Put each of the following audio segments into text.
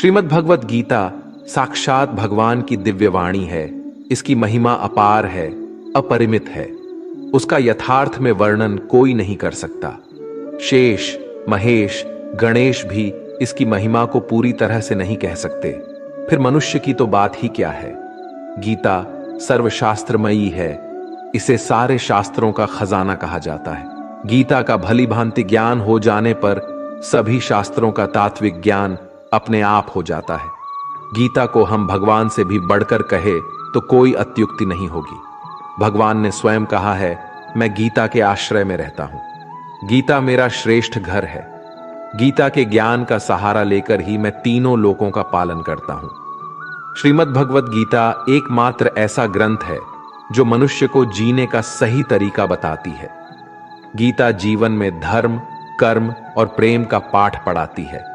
श्रीमद् भगवत गीता साक्षात भगवान की दिव्य वाणी है। इसकी महिमा अपार है, अपरिमित है। उसका यथार्थ में वर्णन कोई नहीं कर सकता। शेष, महेश, गणेश भी इसकी महिमा को पूरी तरह से नहीं कह सकते। फिर मनुष्य की तो बात ही क्या है। गीता सर्वशास्त्रमयी है। इसे सारे शास्त्रों का खजाना कहा जाता है। गीता का भली भांति ज्ञान हो जाने पर सभी शास्त्रों का तात्विक ज्ञान अपने आप हो जाता है। गीता को हम भगवान से भी बढ़कर कहे तो कोई अत्युक्ति नहीं होगी। भगवान ने स्वयं कहा है, मैं गीता के आश्रय में रहता हूं। गीता मेरा श्रेष्ठ घर है। गीता के ज्ञान का सहारा लेकर ही मैं तीनों लोकों का पालन करता हूं। श्रीमद् भगवत गीता एकमात्र ऐसा ग्रंथ है जो मनुष्य को जीने का सही तरीका बताती है। गीता जीवन में धर्म, कर्म और प्रेम का पाठ पढ़ाती है।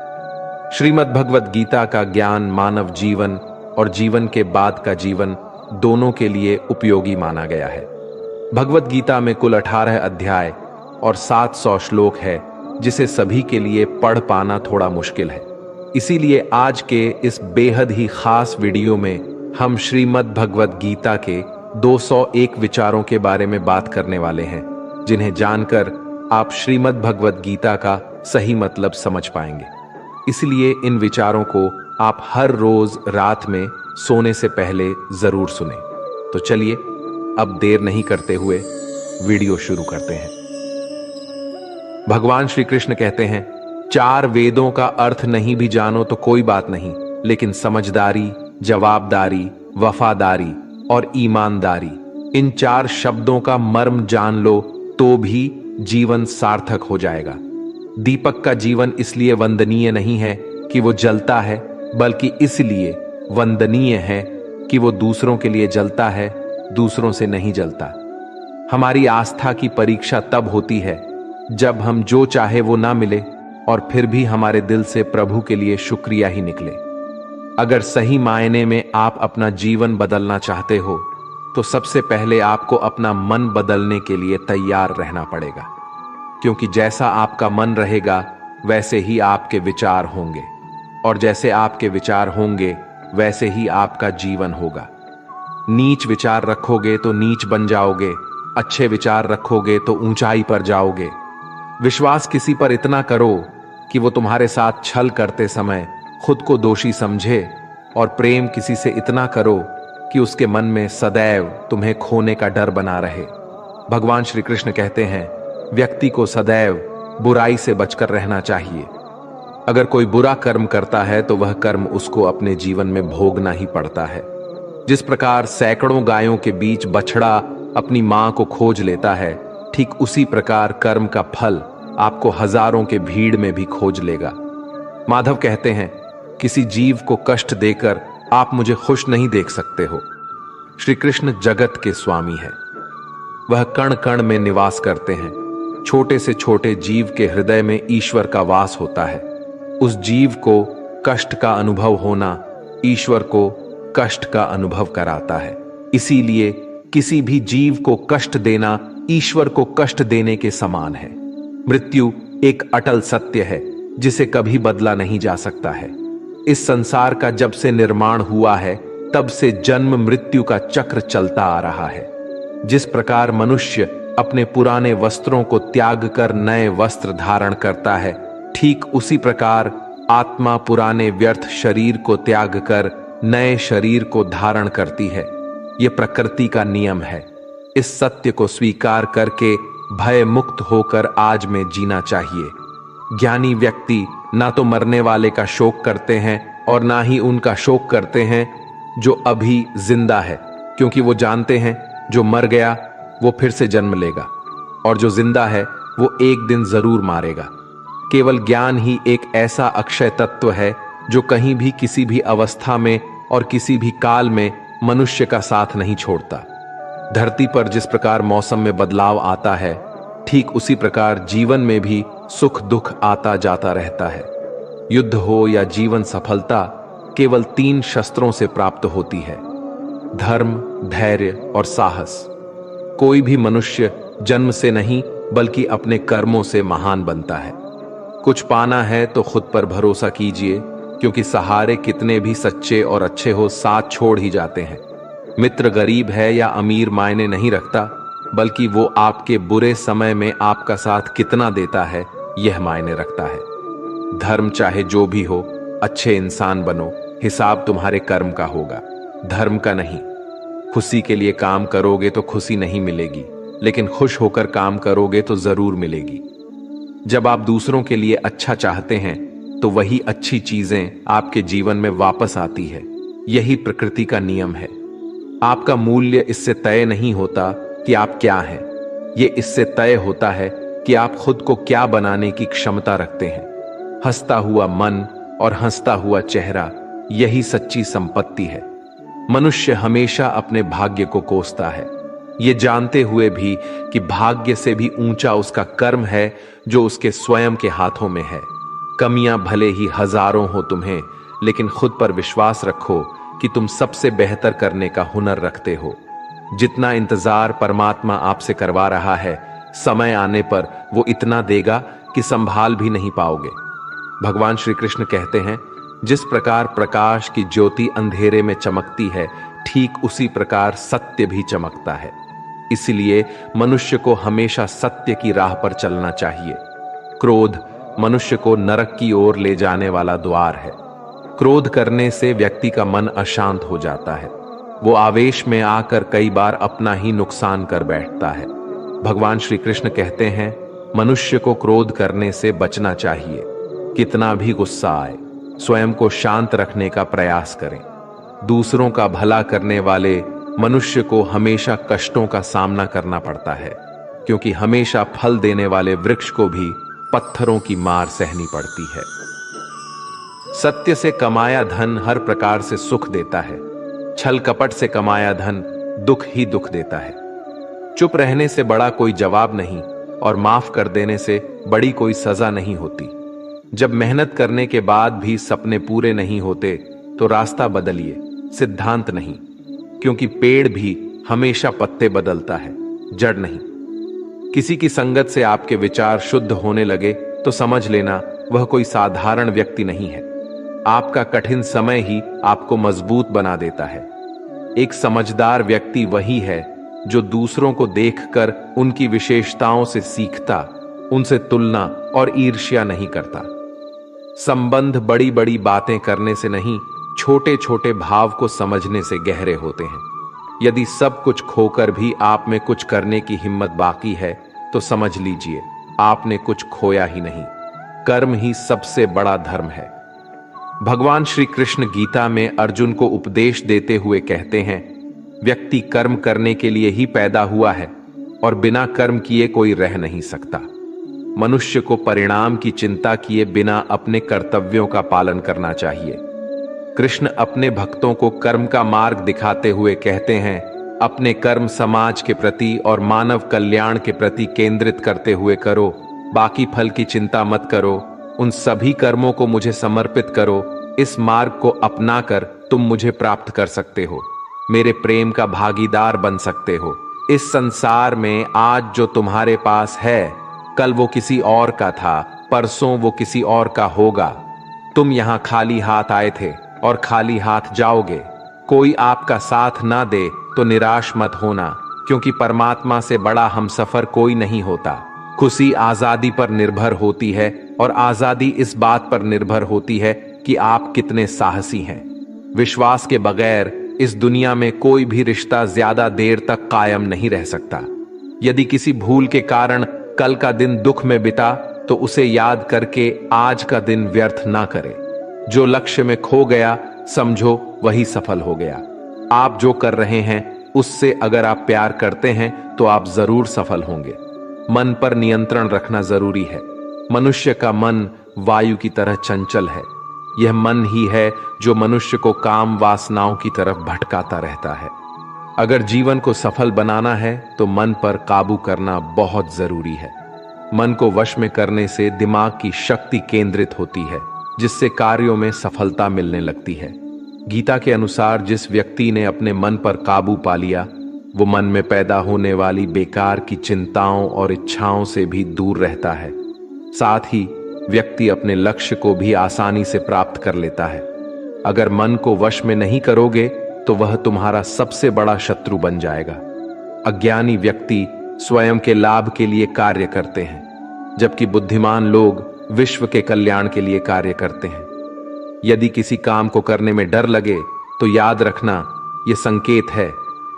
श्रीमद् भगवत गीता का ज्ञान मानव जीवन और जीवन के बाद का जीवन दोनों के लिए उपयोगी माना गया है। भगवत गीता में कुल 18 अध्याय और 700 श्लोक है, जिसे सभी के लिए पढ़ पाना थोड़ा मुश्किल है। इसीलिए आज के इस बेहद ही खास वीडियो में हम श्रीमद् भगवत गीता के 201 विचारों के बारे में बात करने वाले हैं, जिन्हें जानकर आप श्रीमद् भगवत गीता का सही मतलब समझ पाएंगे। इसलिए इन विचारों को आप हर रोज रात में सोने से पहले जरूर सुने। तो चलिए अब देर नहीं करते हुए वीडियो शुरू करते हैं। भगवान श्री कृष्ण कहते हैं, 4 वेदों का अर्थ नहीं भी जानो तो कोई बात नहीं, लेकिन समझदारी, जवाबदारी, वफादारी और ईमानदारी, इन 4 शब्दों का मर्म जान लो तो भी जीवन सार्थक हो जाएगा। दीपक का जीवन इसलिए वंदनीय नहीं है कि वो जलता है, बल्कि इसलिए वंदनीय है कि वो दूसरों के लिए जलता है, दूसरों से नहीं जलता। हमारी आस्था की परीक्षा तब होती है जब हम जो चाहे वो ना मिले और फिर भी हमारे दिल से प्रभु के लिए शुक्रिया ही निकले। अगर सही मायने में आप अपना जीवन बदलना चाहते हो तो सबसे पहले आपको अपना मन बदलने के लिए तैयार रहना पड़ेगा, क्योंकि जैसा आपका मन रहेगा वैसे ही आपके विचार होंगे, और जैसे आपके विचार होंगे वैसे ही आपका जीवन होगा। नीच विचार रखोगे तो नीच बन जाओगे, अच्छे विचार रखोगे तो ऊंचाई पर जाओगे। विश्वास किसी पर इतना करो कि वो तुम्हारे साथ छल करते समय खुद को दोषी समझे, और प्रेम किसी से इतना करो कि उसके मन में सदैव तुम्हें खोने का डर बना रहे। भगवान श्री कृष्ण कहते हैं, व्यक्ति को सदैव बुराई से बचकर रहना चाहिए। अगर कोई बुरा कर्म करता है तो वह कर्म उसको अपने जीवन में भोगना ही पड़ता है। जिस प्रकार सैकड़ों गायों के बीच बछड़ा अपनी मां को खोज लेता है, ठीक उसी प्रकार कर्म का फल आपको हजारों के भीड़ में भी खोज लेगा। माधव कहते हैं, किसी जीव को कष्ट देकर आप मुझे खुश नहीं देख सकते हो। श्री कृष्ण जगत के स्वामी है। वह कण कण में निवास करते हैं। छोटे से छोटे जीव के हृदय में ईश्वर का वास होता है। उस जीव को कष्ट का अनुभव होना ईश्वर को कष्ट का अनुभव कराता है। इसीलिए किसी भी जीव को कष्ट देना ईश्वर को कष्ट देने के समान है। मृत्यु एक अटल सत्य है जिसे कभी बदला नहीं जा सकता है। इस संसार का जब से निर्माण हुआ है तब से जन्म मृत्यु का चक्र चलता आ रहा है। जिस प्रकार मनुष्य अपने पुराने वस्त्रों को त्याग कर नए वस्त्र धारण करता है, ठीक उसी प्रकार आत्मा पुराने व्यर्थ शरीर को त्याग कर नए शरीर को धारण करती है। यह प्रकृति का नियम है। इस सत्य को स्वीकार करके भय मुक्त होकर आज में जीना चाहिए। ज्ञानी व्यक्ति ना तो मरने वाले का शोक करते हैं और ना ही उनका शोक करते हैं जो अभी जिंदा है, क्योंकि वो जानते हैं जो मर गया वो फिर से जन्म लेगा और जो जिंदा है वो एक दिन जरूर मारेगा। केवल ज्ञान ही एक ऐसा अक्षय तत्व है जो कहीं भी किसी भी अवस्था में और किसी भी काल में मनुष्य का साथ नहीं छोड़ता। धरती पर जिस प्रकार मौसम में बदलाव आता है, ठीक उसी प्रकार जीवन में भी सुख दुख आता जाता रहता है। युद्ध हो या जीवन सफलता केवल 3 शस्त्रों से प्राप्त होती है: धर्म, धैर्य और साहस। कोई भी मनुष्य जन्म से नहीं बल्कि अपने कर्मों से महान बनता है। कुछ पाना है तो खुद पर भरोसा कीजिए, क्योंकि सहारे कितने भी सच्चे और अच्छे हो साथ छोड़ ही जाते हैं। मित्र गरीब है या अमीर मायने नहीं रखता, बल्कि वो आपके बुरे समय में आपका साथ कितना देता है यह मायने रखता है। धर्म चाहे जो भी हो, अच्छे इंसान बनो, हिसाब तुम्हारे कर्म का होगा, धर्म का नहीं। खुशी के लिए काम करोगे तो खुशी नहीं मिलेगी, लेकिन खुश होकर काम करोगे तो जरूर मिलेगी। जब आप दूसरों के लिए अच्छा चाहते हैं तो वही अच्छी चीजें आपके जीवन में वापस आती है। यही प्रकृति का नियम है। आपका मूल्य इससे तय नहीं होता कि आप क्या हैं, ये इससे तय होता है कि आप खुद को क्या बनाने की क्षमता रखते हैं। हंसता हुआ मन और हंसता हुआ चेहरा, यही सच्ची संपत्ति है। मनुष्य हमेशा अपने भाग्य को कोसता है, ये जानते हुए भी कि भाग्य से भी ऊंचा उसका कर्म है जो उसके स्वयं के हाथों में है। कमियां भले ही हजारों हो तुम्हें, लेकिन खुद पर विश्वास रखो कि तुम सबसे बेहतर करने का हुनर रखते हो। जितना इंतजार परमात्मा आपसे करवा रहा है, समय आने पर वो इतना देगा कि संभाल भी नहीं पाओगे। भगवान श्री कृष्ण कहते हैं, जिस प्रकार प्रकाश की ज्योति अंधेरे में चमकती है, ठीक उसी प्रकार सत्य भी चमकता है। इसलिए मनुष्य को हमेशा सत्य की राह पर चलना चाहिए। क्रोध मनुष्य को नरक की ओर ले जाने वाला द्वार है। क्रोध करने से व्यक्ति का मन अशांत हो जाता है। वो आवेश में आकर कई बार अपना ही नुकसान कर बैठता है। भगवान श्री कृष्ण कहते हैं, मनुष्य को क्रोध करने से बचना चाहिए। कितना भी गुस्सा आए, स्वयं को शांत रखने का प्रयास करें। दूसरों का भला करने वाले मनुष्य को हमेशा कष्टों का सामना करना पड़ता है, क्योंकि हमेशा फल देने वाले वृक्ष को भी पत्थरों की मार सहनी पड़ती है। सत्य से कमाया धन हर प्रकार से सुख देता है, छल कपट से कमाया धन दुख ही दुख देता है। चुप रहने से बड़ा कोई जवाब नहीं, और माफ कर देने से बड़ी कोई सजा नहीं होती। जब मेहनत करने के बाद भी सपने पूरे नहीं होते तो रास्ता बदलिए, सिद्धांत नहीं, क्योंकि पेड़ भी हमेशा पत्ते बदलता है, जड़ नहीं। किसी की संगत से आपके विचार शुद्ध होने लगे तो समझ लेना वह कोई साधारण व्यक्ति नहीं है। आपका कठिन समय ही आपको मजबूत बना देता है। एक समझदार व्यक्ति वही है जो दूसरों को देखकर उनकी विशेषताओं से सीखता, उनसे तुलना और ईर्ष्या नहीं करता। संबंध बड़ी बड़ी बातें करने से नहीं, छोटे छोटे भाव को समझने से गहरे होते हैं। यदि सब कुछ खोकर भी आप में कुछ करने की हिम्मत बाकी है तो समझ लीजिए आपने कुछ खोया ही नहीं। कर्म ही सबसे बड़ा धर्म है। भगवान श्री कृष्ण गीता में अर्जुन को उपदेश देते हुए कहते हैं, व्यक्ति कर्म करने के लिए ही पैदा हुआ है और बिना कर्म किए कोई रह नहीं सकता। मनुष्य को परिणाम की चिंता किए बिना अपने कर्तव्यों का पालन करना चाहिए। कृष्ण अपने भक्तों को कर्म का मार्ग दिखाते हुए कहते हैं, अपने कर्म समाज के प्रति और मानव कल्याण के प्रति केंद्रित करते हुए करो, बाकी फल की चिंता मत करो। उन सभी कर्मों को मुझे समर्पित करो। इस मार्ग को अपनाकर तुम मुझे प्राप्त कर सकते हो, मेरे प्रेम का भागीदार बन सकते हो। इस संसार में आज जो तुम्हारे पास है, कल वो किसी और का था, परसों वो किसी और का होगा। तुम यहां खाली हाथ आए थे और खाली हाथ जाओगे। कोई आपका साथ ना दे तो निराश मत होना, क्योंकि परमात्मा से बड़ा हमसफर कोई नहीं होता। खुशी आजादी पर निर्भर होती है, और आजादी इस बात पर निर्भर होती है कि आप कितने साहसी हैं। विश्वास के बगैर इस दुनिया में कोई भी रिश्ता ज्यादा देर तक कायम नहीं रह सकता। यदि किसी भूल के कारण कल का दिन दुख में बिता तो उसे याद करके आज का दिन व्यर्थ ना करें। जो लक्ष्य में खो गया समझो वही सफल हो गया। आप जो कर रहे हैं उससे अगर आप प्यार करते हैं तो आप जरूर सफल होंगे। मन पर नियंत्रण रखना जरूरी है। मनुष्य का मन वायु की तरह चंचल है। यह मन ही है जो मनुष्य को काम वासनाओं की तरफ भटकाता रहता है। अगर जीवन को सफल बनाना है तो मन पर काबू करना बहुत जरूरी है। मन को वश में करने से दिमाग की शक्ति केंद्रित होती है, जिससे कार्यों में सफलता मिलने लगती है। गीता के अनुसार जिस व्यक्ति ने अपने मन पर काबू पा लिया, वो मन में पैदा होने वाली बेकार की चिंताओं और इच्छाओं से भी दूर रहता है। साथ ही व्यक्ति अपने लक्ष्य को भी आसानी से प्राप्त कर लेता है। अगर मन को वश में नहीं करोगे तो वह तुम्हारा सबसे बड़ा शत्रु बन जाएगा। अज्ञानी व्यक्ति स्वयं के लाभ के लिए कार्य करते हैं, जबकि बुद्धिमान लोग विश्व के कल्याण के लिए कार्य करते हैं। यदि किसी काम को करने में डर लगे तो याद रखना, यह संकेत है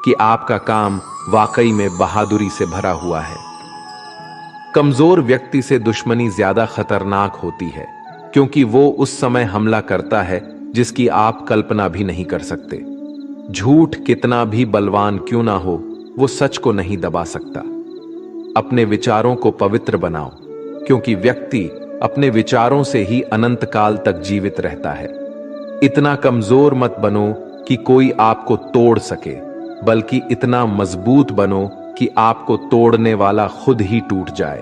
कि आपका काम वाकई में बहादुरी से भरा हुआ है। कमजोर व्यक्ति से दुश्मनी ज्यादा खतरनाक होती है, क्योंकि वो उस समय हमला करता है जिसकी आप कल्पना भी नहीं कर सकते। झूठ कितना भी बलवान क्यों ना हो, वो सच को नहीं दबा सकता। अपने विचारों को पवित्र बनाओ, क्योंकि व्यक्ति अपने विचारों से ही अनंत काल तक जीवित रहता है। इतना कमजोर मत बनो कि कोई आपको तोड़ सके, बल्कि इतना मजबूत बनो कि आपको तोड़ने वाला खुद ही टूट जाए।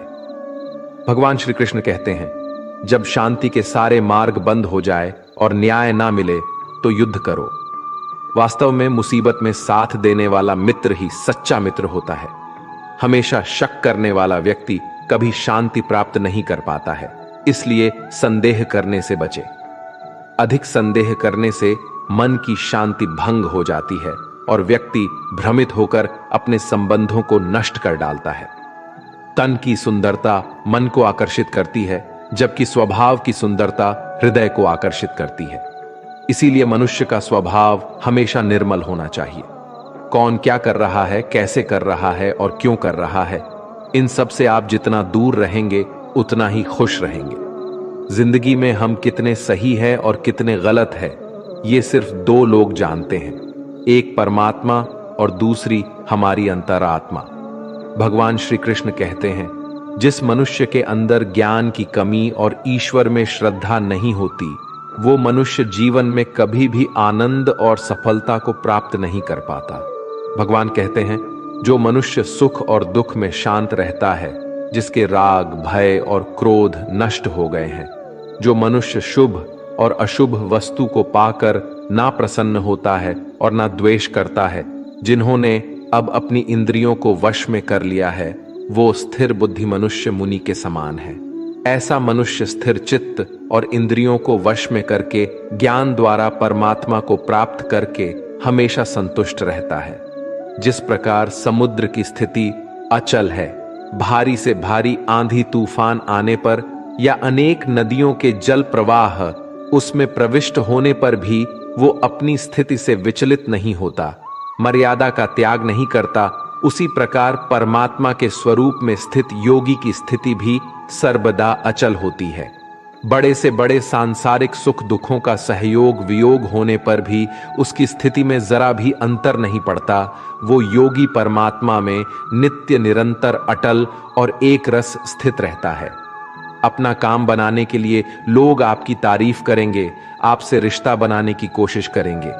भगवान श्री कृष्ण कहते हैं, जब शांति के सारे मार्ग बंद हो जाए और न्याय ना मिले तो युद्ध करो। वास्तव में मुसीबत में साथ देने वाला मित्र ही सच्चा मित्र होता है। हमेशा शक करने वाला व्यक्ति कभी शांति प्राप्त नहीं कर पाता है, इसलिए संदेह करने से बचे। अधिक संदेह करने से मन की शांति भंग हो जाती है और व्यक्ति भ्रमित होकर अपने संबंधों को नष्ट कर डालता है। तन की सुंदरता मन को आकर्षित करती है, जबकि स्वभाव की सुंदरता हृदय को आकर्षित करती है। इसीलिए मनुष्य का स्वभाव हमेशा निर्मल होना चाहिए। कौन क्या कर रहा है, कैसे कर रहा है और क्यों कर रहा है, इन सब से आप जितना दूर रहेंगे उतना ही खुश रहेंगे। जिंदगी में हम कितने सही हैं और कितने गलत हैं, ये सिर्फ दो लोग जानते हैं, एक परमात्मा और दूसरी हमारी अंतरात्मा। भगवान श्री कृष्ण कहते हैं, जिस मनुष्य के अंदर ज्ञान की कमी और ईश्वर में श्रद्धा नहीं होती, वो मनुष्य जीवन में कभी भी आनंद और सफलता को प्राप्त नहीं कर पाता। भगवान कहते हैं, जो मनुष्य सुख और दुख में शांत रहता है, जिसके राग, भय और क्रोध नष्ट हो गए हैं, जो मनुष्य शुभ और अशुभ वस्तु को पाकर ना प्रसन्न होता है और ना द्वेष करता है, जिन्होंने अब अपनी इंद्रियों को वश में कर लिया है, वो स्थिर बुद्धि मनुष्य मुनि के समान है। ऐसा मनुष्य स्थिर चित्त और इंद्रियों को वश में करके ज्ञान द्वारा परमात्मा को प्राप्त करके हमेशा संतुष्ट रहता है। जिस प्रकार समुद्र की स्थिति अचल है, भारी से भारी आंधी तूफान आने पर या अनेक नदियों के जल प्रवाह उसमें प्रविष्ट होने पर भी वो अपनी स्थिति से विचलित नहीं होता, मर्यादा का त्याग नहीं करता, उसी प्रकार परमात्मा के स्वरूप में स्थित योगी की स्थिति भी सर्वदा अचल होती है। बड़े से बड़े सांसारिक सुख दुखों का सहयोग वियोग होने पर भी उसकी स्थिति में जरा भी अंतर नहीं पड़ता। वो योगी परमात्मा में नित्य निरंतर अटल और एक रस स्थित रहता है। अपना काम बनाने के लिए लोग आपकी तारीफ करेंगे, आपसे रिश्ता बनाने की कोशिश करेंगे,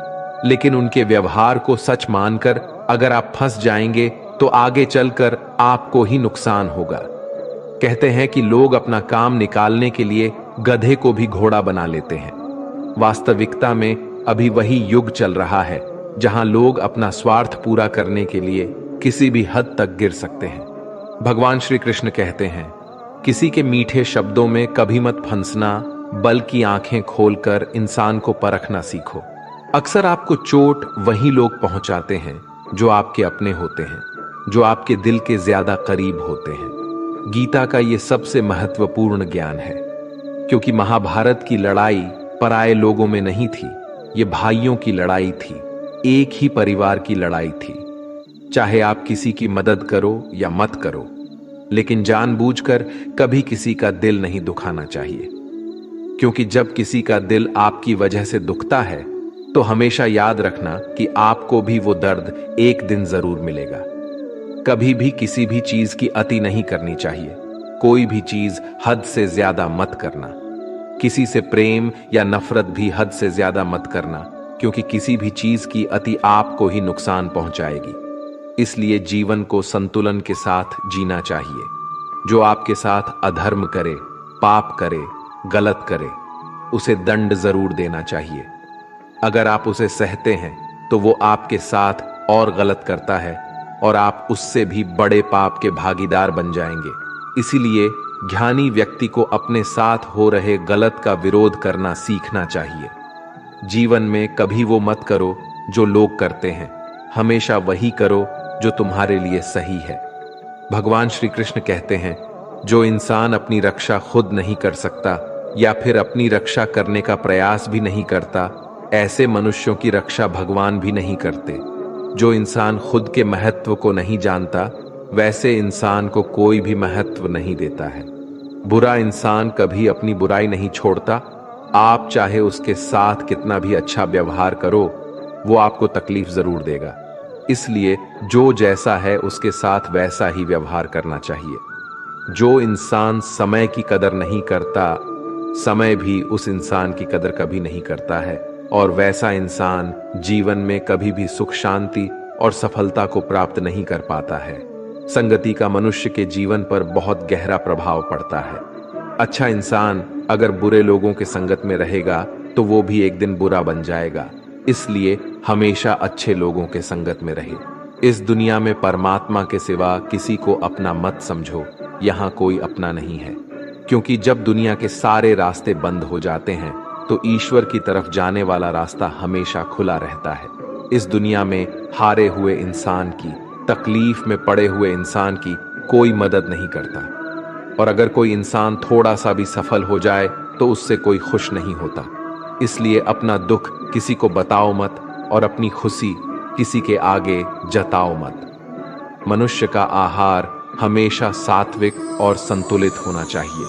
लेकिन उनके व्यवहार को सच मानकर अगर आप फंस जाएंगे तो आगे चलकर आपको ही नुकसान होगा। कहते हैं कि लोग अपना काम निकालने के लिए गधे को भी घोड़ा बना लेते हैं। वास्तविकता में अभी वही युग चल रहा है जहां लोग अपना स्वार्थ पूरा करने के लिए किसी भी हद तक गिर सकते हैं। भगवान श्री कृष्ण कहते हैं, किसी के मीठे शब्दों में कभी मत फंसना, बल्कि आंखें खोलकर इंसान को परखना सीखो। अक्सर आपको चोट वही लोग पहुंचाते हैं जो आपके अपने होते हैं, जो आपके दिल के ज्यादा करीब होते हैं। गीता का ये सबसे महत्वपूर्ण ज्ञान है, क्योंकि महाभारत की लड़ाई पराये लोगों में नहीं थी, ये भाइयों की लड़ाई थी, एक ही परिवार की लड़ाई थी। चाहे आप किसी की मदद करो या मत करो, लेकिन जानबूझकर कभी किसी का दिल नहीं दुखाना चाहिए, क्योंकि जब किसी का दिल आपकी वजह से दुखता है तो हमेशा याद रखना कि आपको भी वो दर्द एक दिन जरूर मिलेगा। कभी भी किसी भी चीज की अति नहीं करनी चाहिए, कोई भी चीज हद से ज्यादा मत करना। किसी से प्रेम या नफरत भी हद से ज्यादा मत करना, क्योंकि किसी भी चीज की अति आपको ही नुकसान पहुंचाएगी। इसलिए जीवन को संतुलन के साथ जीना चाहिए। जो आपके साथ अधर्म करे, पाप करे, गलत करे, उसे दंड जरूर देना चाहिए। अगर आप उसे सहते हैं तो वो आपके साथ और गलत करता है और आप उससे भी बड़े पाप के भागीदार बन जाएंगे। इसीलिए ज्ञानी व्यक्ति को अपने साथ हो रहे गलत का विरोध करना सीखना चाहिए। जीवन में कभी वो मत करो जो लोग करते हैं, हमेशा वही करो जो तुम्हारे लिए सही है। भगवान श्री कृष्ण कहते हैं, जो इंसान अपनी रक्षा खुद नहीं कर सकता या फिर अपनी रक्षा करने का प्रयास भी नहीं करता, ऐसे मनुष्यों की रक्षा भगवान भी नहीं करते। जो इंसान खुद के महत्व को नहीं जानता, वैसे इंसान को कोई भी महत्व नहीं देता है। बुरा इंसान कभी अपनी बुराई नहीं छोड़ता। आप चाहे उसके साथ कितना भी अच्छा व्यवहार करो, वो आपको तकलीफ जरूर देगा। इसलिए जो जैसा है उसके साथ वैसा ही व्यवहार करना चाहिए। जो इंसान समय की कदर नहीं करता, समय भी उस इंसान की कदर कभी नहीं करता है, और वैसा इंसान जीवन में कभी भी सुख शांति और सफलता को प्राप्त नहीं कर पाता है। संगति का मनुष्य के जीवन पर बहुत गहरा प्रभाव पड़ता है। अच्छा इंसान अगर बुरे लोगों के संगत में रहेगा तो वो भी एक दिन बुरा बन जाएगा। इसलिए हमेशा अच्छे लोगों के संगत में रहे। इस दुनिया में परमात्मा के सिवा किसी को अपना मत समझो, यहाँ कोई अपना नहीं है। क्योंकि जब दुनिया के सारे रास्ते बंद हो जाते हैं तो ईश्वर की तरफ जाने वाला रास्ता हमेशा खुला रहता है। इस दुनिया में हारे हुए इंसान की, तकलीफ में पड़े हुए इंसान की कोई मदद नहीं करता, और अगर कोई इंसान थोड़ा सा भी सफल हो जाए तो उससे कोई खुश नहीं होता। इसलिए अपना दुख किसी को बताओ मत और अपनी खुशी किसी के आगे जताओ मत। मनुष्य का आहार हमेशा सात्विक और संतुलित होना चाहिए।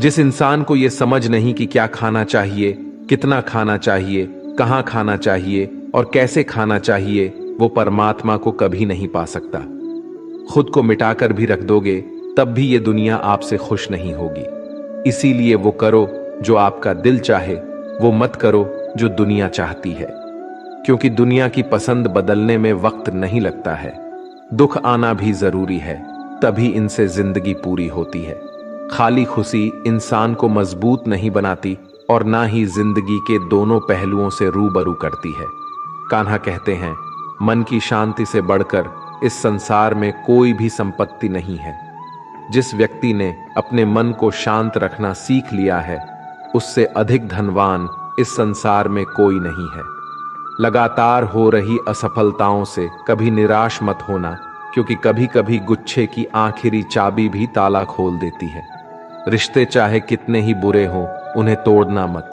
जिस इंसान को यह समझ नहीं कि क्या खाना चाहिए, कितना खाना चाहिए, कहां खाना चाहिए और कैसे खाना चाहिए, वो परमात्मा को कभी नहीं पा सकता। खुद को मिटाकर भी रख दोगे तब भी ये दुनिया आपसे खुश नहीं होगी। इसीलिए वो करो जो आपका दिल चाहे, वो मत करो जो दुनिया चाहती है। क्योंकि दुनिया की पसंद बदलने में वक्त नहीं लगता है। दुख आना भी जरूरी है, तभी इनसे जिंदगी पूरी होती है। खाली खुशी इंसान को मजबूत नहीं बनाती और ना ही जिंदगी के दोनों पहलुओं से रूबरू करती है। कान्हा कहते हैं, मन की शांति से बढ़कर इस संसार में कोई भी संपत्ति नहीं है। जिस व्यक्ति ने अपने मन को शांत रखना सीख लिया है, उससे अधिक धनवान इस संसार में कोई नहीं है। लगातार हो रही असफलताओं से कभी निराश मत होना, क्योंकि कभी कभी गुच्छे की आखिरी चाबी भी ताला खोल देती है। रिश्ते चाहे कितने ही बुरे हों, उन्हें तोड़ना मत,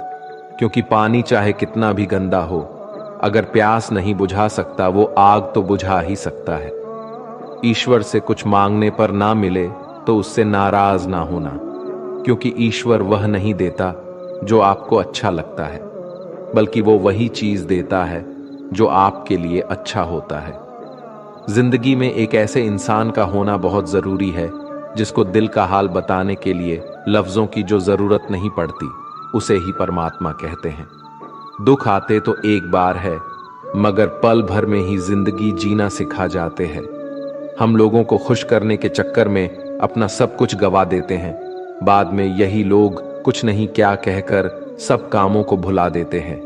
क्योंकि पानी चाहे कितना भी गंदा हो, अगर प्यास नहीं बुझा सकता वो आग तो बुझा ही सकता है। ईश्वर से कुछ मांगने पर ना मिले तो उससे नाराज ना होना, क्योंकि ईश्वर वह नहीं देता जो आपको अच्छा लगता है, बल्कि वो वही चीज देता है जो आपके लिए अच्छा होता है। जिंदगी में एक ऐसे इंसान का होना बहुत जरूरी है जिसको दिल का हाल बताने के लिए लफ्जों की जो जरूरत नहीं पड़ती, उसे ही परमात्मा कहते हैं। दुख आते तो एक बार है, मगर पल भर में ही जिंदगी जीना सिखा जाते हैं। हम लोगों को खुश करने के चक्कर में अपना सब कुछ गवा देते हैं। बाद में यही लोग कुछ नहीं क्या कहकर सब कामों को भुला देते हैं।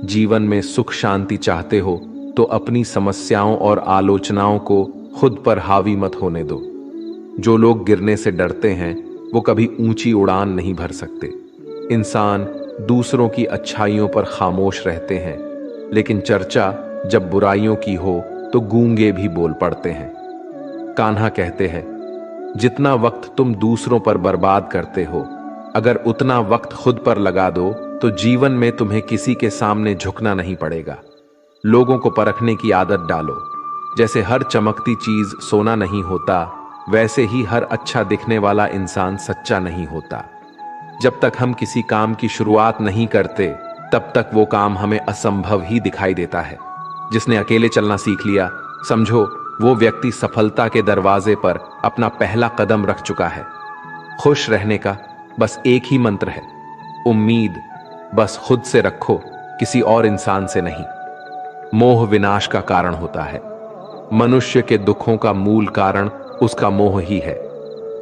जीवन में सुख शांति चाहते हो तो अपनी समस्याओं और आलोचनाओं को खुद पर हावी मत होने दो। जो लोग गिरने से डरते हैं वो कभी ऊंची उड़ान नहीं भर सकते। इंसान दूसरों की अच्छाइयों पर खामोश रहते हैं, लेकिन चर्चा जब बुराइयों की हो तो गूंगे भी बोल पड़ते हैं। कान्हा कहते हैं, जितना वक्त तुम दूसरों पर बर्बाद करते हो, अगर उतना वक्त खुद पर लगा दो तो जीवन में तुम्हें किसी के सामने झुकना नहीं पड़ेगा। लोगों को परखने की आदत डालो। जैसे हर चमकती चीज सोना नहीं होता, वैसे ही हर अच्छा दिखने वाला इंसान सच्चा नहीं होता। जब तक हम किसी काम की शुरुआत नहीं करते, तब तक वो काम हमें असंभव ही दिखाई देता है। जिसने अकेले चलना सीख लिया, समझो वो व्यक्ति सफलता के दरवाजे पर अपना पहला कदम रख चुका है। खुश रहने का बस एक ही मंत्र है, उम्मीद बस खुद से रखो, किसी और इंसान से नहीं। मोह विनाश का कारण होता है। मनुष्य के दुखों का मूल कारण उसका मोह ही है।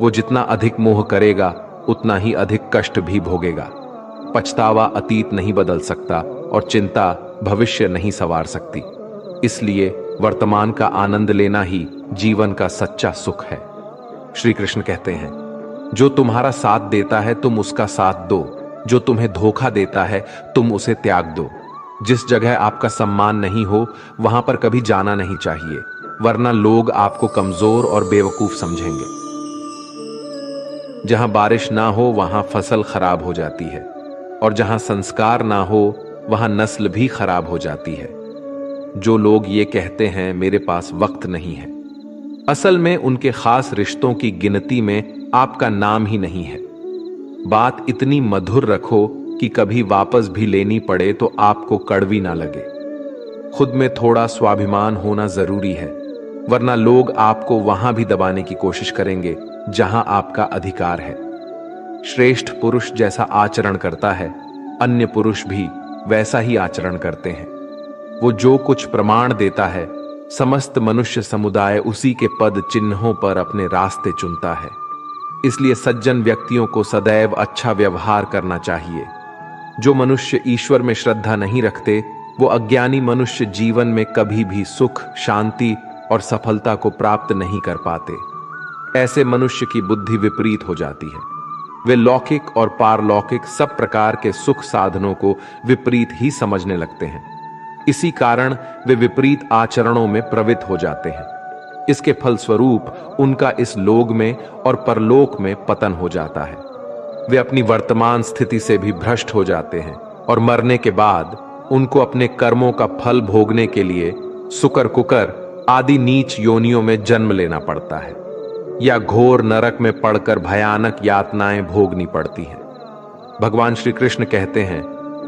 वो जितना अधिक मोह करेगा उतना ही अधिक कष्ट भी भोगेगा। पछतावा अतीत नहीं बदल सकता और चिंता भविष्य नहीं संवार सकती। इसलिए वर्तमान का आनंद लेना ही जीवन का सच्चा सुख है। श्री कृष्ण कहते हैं, जो तुम्हारा साथ देता है तुम उसका साथ दो, जो तुम्हें धोखा देता है तुम उसे त्याग दो। जिस जगह आपका सम्मान नहीं हो वहां पर कभी जाना नहीं चाहिए, वरना लोग आपको कमजोर और बेवकूफ समझेंगे। जहां बारिश ना हो वहां फसल खराब हो जाती है, और जहां संस्कार ना हो वहां नस्ल भी खराब हो जाती है। जो लोग ये कहते हैं मेरे पास वक्त नहीं है, असल में उनके खास रिश्तों की गिनती में आपका नाम ही नहीं है। बात इतनी मधुर रखो कि कभी वापस भी लेनी पड़े तो आपको कड़वी ना लगे। खुद में थोड़ा स्वाभिमान होना जरूरी है, वरना लोग आपको वहां भी दबाने की कोशिश करेंगे जहां आपका अधिकार है। श्रेष्ठ पुरुष जैसा आचरण करता है, अन्य पुरुष भी वैसा ही आचरण करते हैं। वो जो कुछ प्रमाण देता है, समस्त मनुष्य समुदाय उसी के पद चिन्हों पर अपने रास्ते चुनता है। इसलिए सज्जन व्यक्तियों को सदैव अच्छा व्यवहार करना चाहिए। जो मनुष्य ईश्वर में श्रद्धा नहीं रखते, वो अज्ञानी मनुष्य जीवन में कभी भी सुख, शांति और सफलता को प्राप्त नहीं कर पाते। ऐसे मनुष्य की बुद्धि विपरीत हो जाती है। वे लौकिक और पारलौकिक सब प्रकार के सुख साधनों को विपरीत ही समझने लगते हैं। इसी कारण वे विपरीत आचरणों में प्रवृत्त हो जाते हैं। इसके फलस्वरूप उनका इस लोक में और परलोक में पतन हो जाता है। वे अपनी वर्तमान स्थिति से भी भ्रष्ट हो जाते हैं, और मरने के बाद उनको अपने कर्मों का फल भोगने के लिए सुकर कुकर आदि नीच योनियों में जन्म लेना पड़ता है, या घोर नरक में पड़कर भयानक यातनाएं भोगनी पड़ती हैं। भगवान श्री कृष्ण कहते हैं,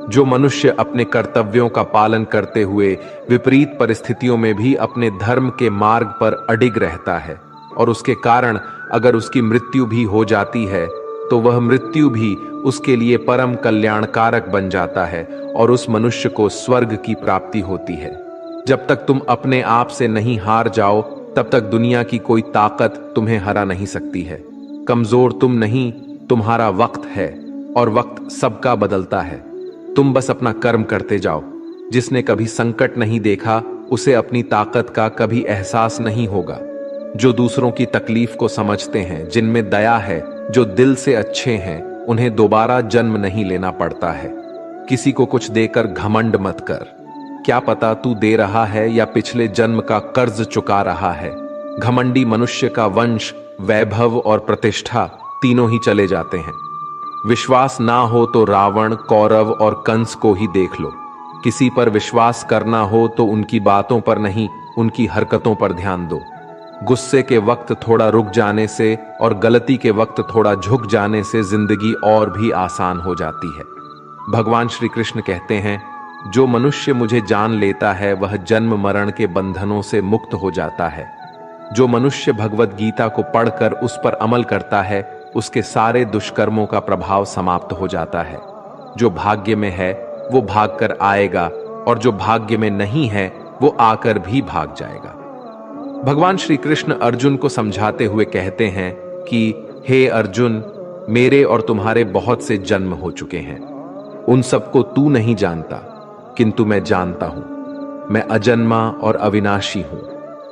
जो मनुष्य अपने कर्तव्यों का पालन करते हुए विपरीत परिस्थितियों में भी अपने धर्म के मार्ग पर अडिग रहता है, और उसके कारण अगर उसकी मृत्यु भी हो जाती है तो वह मृत्यु भी उसके लिए परम कल्याणकारक बन जाता है, और उस मनुष्य को स्वर्ग की प्राप्ति होती है। जब तक तुम अपने आप से नहीं हार जाओ तब तक दुनिया की कोई ताकत तुम्हें हरा नहीं सकती है। कमजोर तुम नहीं, तुम्हारा वक्त है, और वक्त सबका बदलता है। तुम बस अपना कर्म करते जाओ। जिसने कभी संकट नहीं देखा उसे अपनी ताकत का कभी एहसास नहीं होगा। जो दूसरों की तकलीफ को समझते हैं, जिनमें दया है, जो दिल से अच्छे हैं, उन्हें दोबारा जन्म नहीं लेना पड़ता है। किसी को कुछ देकर घमंड मत कर। क्या पता तू दे रहा है या पिछले जन्म का कर्ज चुका रहा है। घमंडी मनुष्य का वंश, वैभव और प्रतिष्ठा तीनों ही चले जाते हैं। विश्वास ना हो तो रावण, कौरव और कंस को ही देख लो। किसी पर विश्वास करना हो तो उनकी बातों पर नहीं, उनकी हरकतों पर ध्यान दो। गुस्से के वक्त थोड़ा रुक जाने से और गलती के वक्त थोड़ा झुक जाने से जिंदगी और भी आसान हो जाती है। भगवान श्री कृष्ण कहते हैं, जो मनुष्य मुझे जान लेता है वह जन्म मरण के बंधनों से मुक्त हो जाता है। जो मनुष्य भगवत गीता को पढ़कर उस पर अमल करता है, उसके सारे दुष्कर्मों का प्रभाव समाप्त हो जाता है। जो भाग्य में है वो भाग कर आएगा, और जो भाग्य में नहीं है वो आकर भी भाग जाएगा। भगवान श्री कृष्ण अर्जुन को समझाते हुए कहते हैं कि हे अर्जुन, मेरे और तुम्हारे बहुत से जन्म हो चुके हैं। उन सबको तू नहीं जानता, किंतु मैं जानता हूं। मैं अजन्मा और अविनाशी हूं।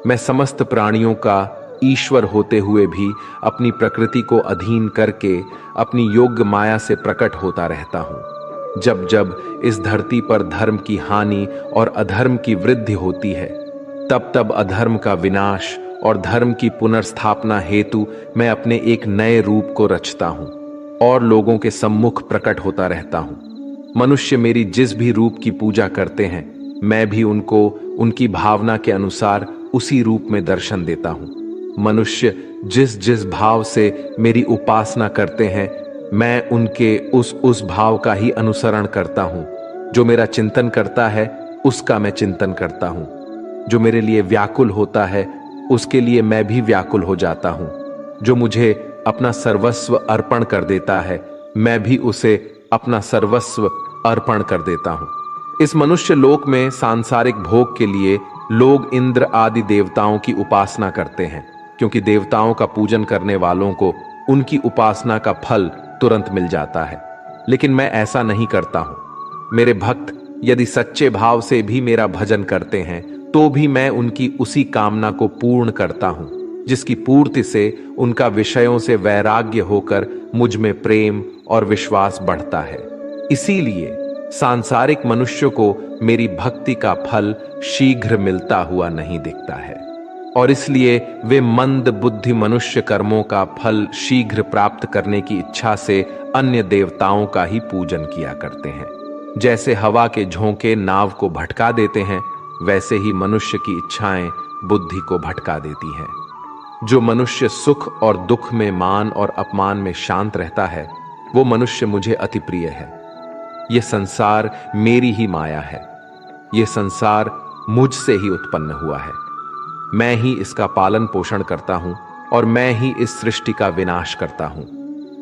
मैं समस्त प्राणियों का ईश्वर होते हुए भी अपनी प्रकृति को अधीन करके अपनी योग्य माया से प्रकट होता रहता हूं। जब जब इस धरती पर धर्म की हानि और अधर्म की वृद्धि होती है, तब तब अधर्म का विनाश और धर्म की पुनर्स्थापना हेतु मैं अपने एक नए रूप को रचता हूं और लोगों के सम्मुख प्रकट होता रहता हूं। मनुष्य मेरी जिस भी रूप की पूजा करते हैं, मैं भी उनको उनकी भावना के अनुसार उसी रूप में दर्शन देता हूं। मनुष्य जिस जिस भाव से मेरी उपासना करते हैं, मैं उनके उस भाव का ही अनुसरण करता हूं। जो मेरा चिंतन करता है उसका मैं चिंतन करता हूं। जो मेरे लिए व्याकुल होता है उसके लिए मैं भी व्याकुल हो जाता हूं। जो मुझे अपना सर्वस्व अर्पण कर देता है, मैं भी उसे अपना सर्वस्व अर्पण कर देता हूं। इस मनुष्य लोक में सांसारिक भोग के लिए लोग इंद्र आदि देवताओं की उपासना करते हैं, क्योंकि देवताओं का पूजन करने वालों को उनकी उपासना का फल तुरंत मिल जाता है। लेकिन मैं ऐसा नहीं करता हूं। मेरे भक्त यदि सच्चे भाव से भी मेरा भजन करते हैं तो भी मैं उनकी उसी कामना को पूर्ण करता हूं। जिसकी पूर्ति से उनका विषयों से वैराग्य होकर मुझ में प्रेम और विश्वास बढ़ता है। इसीलिए सांसारिक मनुष्य को मेरी भक्ति का फल शीघ्र मिलता हुआ नहीं दिखता है, और इसलिए वे मंद बुद्धि मनुष्य कर्मों का फल शीघ्र प्राप्त करने की इच्छा से अन्य देवताओं का ही पूजन किया करते हैं। जैसे हवा के झोंके नाव को भटका देते हैं, वैसे ही मनुष्य की इच्छाएं बुद्धि को भटका देती हैं। जो मनुष्य सुख और दुख में, मान और अपमान में शांत रहता है, वो मनुष्य मुझे अति प्रिय है। ये संसार मेरी ही माया है। ये संसार मुझसे ही उत्पन्न हुआ है। मैं ही इसका पालन पोषण करता हूं और मैं ही इस सृष्टि का विनाश करता हूं।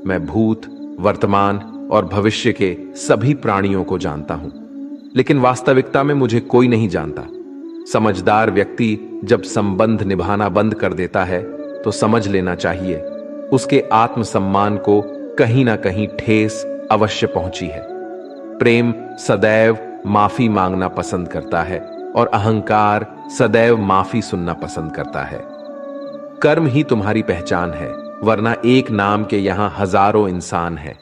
मैं भूत, वर्तमान और भविष्य के सभी प्राणियों को जानता हूं, लेकिन वास्तविकता में मुझे कोई नहीं जानता। समझदार व्यक्ति जब संबंध निभाना बंद कर देता है तो समझ लेना चाहिए उसके आत्मसम्मान को कहीं ना कहीं ठेस अवश्य पहुंची है। प्रेम सदैव माफी मांगना पसंद करता है और अहंकार सदैव माफी सुनना पसंद करता है। कर्म ही तुम्हारी पहचान है, वरना एक नाम के यहां हजारों इंसान हैं।